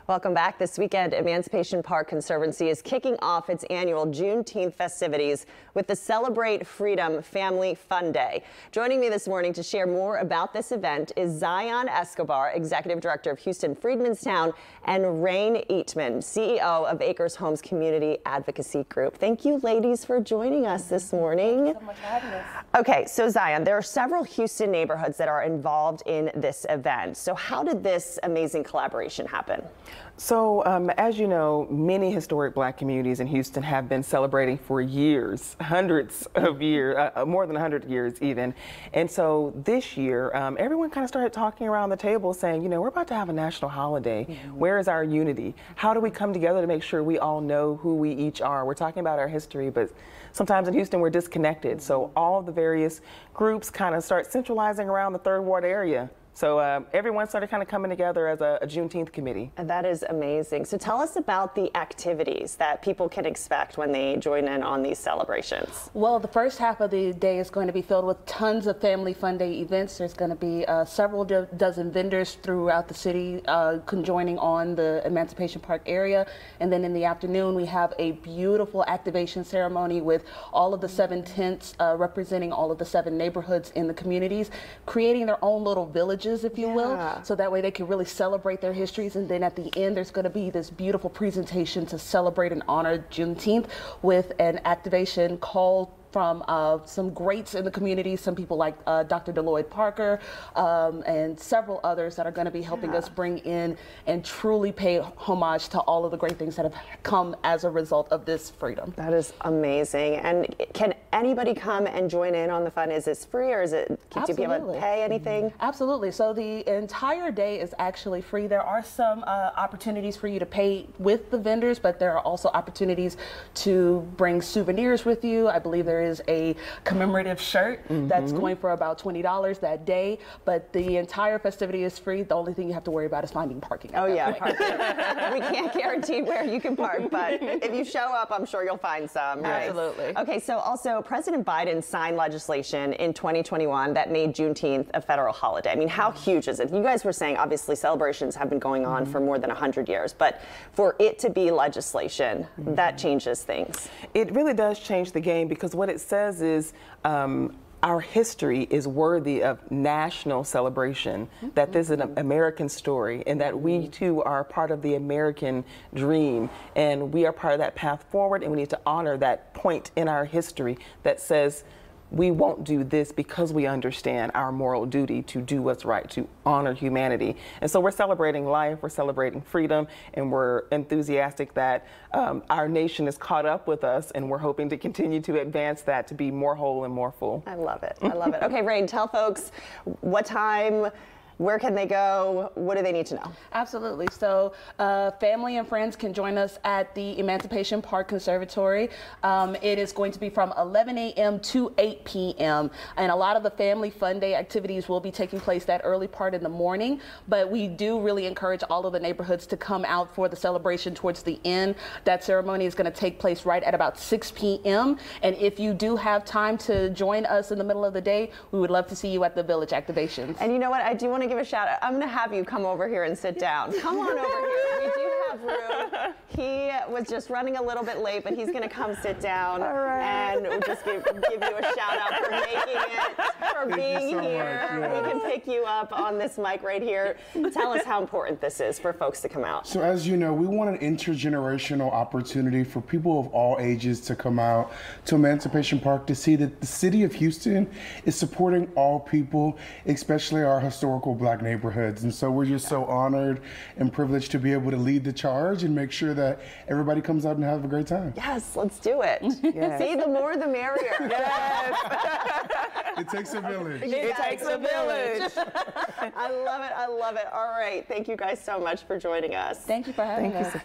Welcome back. This weekend, Emancipation Park Conservancy is kicking off its annual Juneteenth festivities with the Celebrate Freedom Family Fun Day. Joining me this morning to share more about this event is Zion Escobar, Executive Director of Houston Freedmanstown, and Rain Eatman, CEO of Acres Homes Community Advocacy Group. Thank you, ladies, for joining us this morning. Thank you so much for having us. Okay, so Zion, there are several Houston neighborhoods that are involved in this event. So how did this amazing collaboration happen? So, as you know, many historic Black communities in Houston have been celebrating for years, hundreds of years, more than 100 years even. And so this year, everyone kind of started talking around the table saying, you know, we're about to have a national holiday. Mm-hmm. Where is our unity? How do we come together to make sure we all know who we each are? We're talking about our history, but sometimes in Houston we're disconnected. So all of the various groups kind of start centralizing around the Third Ward area. So everyone started kind of coming together as a Juneteenth committee. And that is amazing. So tell us about the activities that people can expect when they join in on these celebrations. Well, the first half of the day is going to be filled with tons of Family Fun Day events. There's going to be several dozen vendors throughout the city conjoining on the Emancipation Park area. And then in the afternoon, we have a beautiful activation ceremony with all of the 7 tents representing all of the 7 neighborhoods in the communities, creating their own little villages, if you will, so that way they can really celebrate their histories. And then at the end, there's going to be this beautiful presentation to celebrate and honor Juneteenth with an activation called from some greats in the community, some people like Dr. Deloyd Parker and several others that are going to be helping us bring in and truly pay homage to all of the great things that have come as a result of this freedom. That is amazing. And can anybody come and join in on the fun? Is this free, or is it, do people pay anything? Absolutely. So the entire day is actually free. There are some opportunities for you to pay with the vendors, but there are also opportunities to bring souvenirs with you. I believe there is a commemorative shirt that's going for about $20 that day, but the entire festivity is free. The only thing you have to worry about is finding parking. Parking. We can't guarantee where you can park, but if you show up, I'm sure you'll find some. Right? Absolutely. Okay, so also President Biden signed legislation in 2021 that made Juneteenth a federal holiday. I mean, how huge is it? You guys were saying, obviously, celebrations have been going on for more than 100 years, but for it to be legislation, that changes things. It really does change the game, because what it says is our history is worthy of national celebration, that this is an American story, and that we too are part of the American dream, and we are part of that path forward, and we need to honor that point in our history that says we won't do this because we understand our moral duty to do what's right, to honor humanity. And so we're celebrating life, we're celebrating freedom, and we're enthusiastic that our nation is caught up with us, and we're hoping to continue to advance that to be more whole and more full. I love it. I love it. Okay, Rain, tell folks what time, where can they go? What do they need to know? Absolutely. So family and friends can join us at the Emancipation Park Conservatory. It is going to be from 11 a.m. to 8 p.m. And a lot of the Family Fun Day activities will be taking place that early part in the morning. But we do really encourage all of the neighborhoods to come out for the celebration towards the end. That ceremony is going to take place right at about 6 p.m. And if you do have time to join us in the middle of the day, we would love to see you at the Village activations. And you know what? I do want to give a shout out. I'm going to have you come over here and sit down. Come on over here. We do have room. He was just running a little bit late, but he's going to come sit down. All right. And we'll just give you a shout out for making it, for being here. We can pick you up on this mic right here. Tell us how important this is for folks to come out. So as you know, we want an intergenerational opportunity for people of all ages to come out to Emancipation Park to see that the city of Houston is supporting all people, especially our historical Black neighborhoods. And so we're just so honored and privileged to be able to lead the charge and make sure that everybody comes out and have a great time. Yes, let's do it. Yes. See, the more the merrier. Yes. It takes a village. It takes a village. I love it. I love it. All right. Thank you guys so much for joining us. Thank you for having us.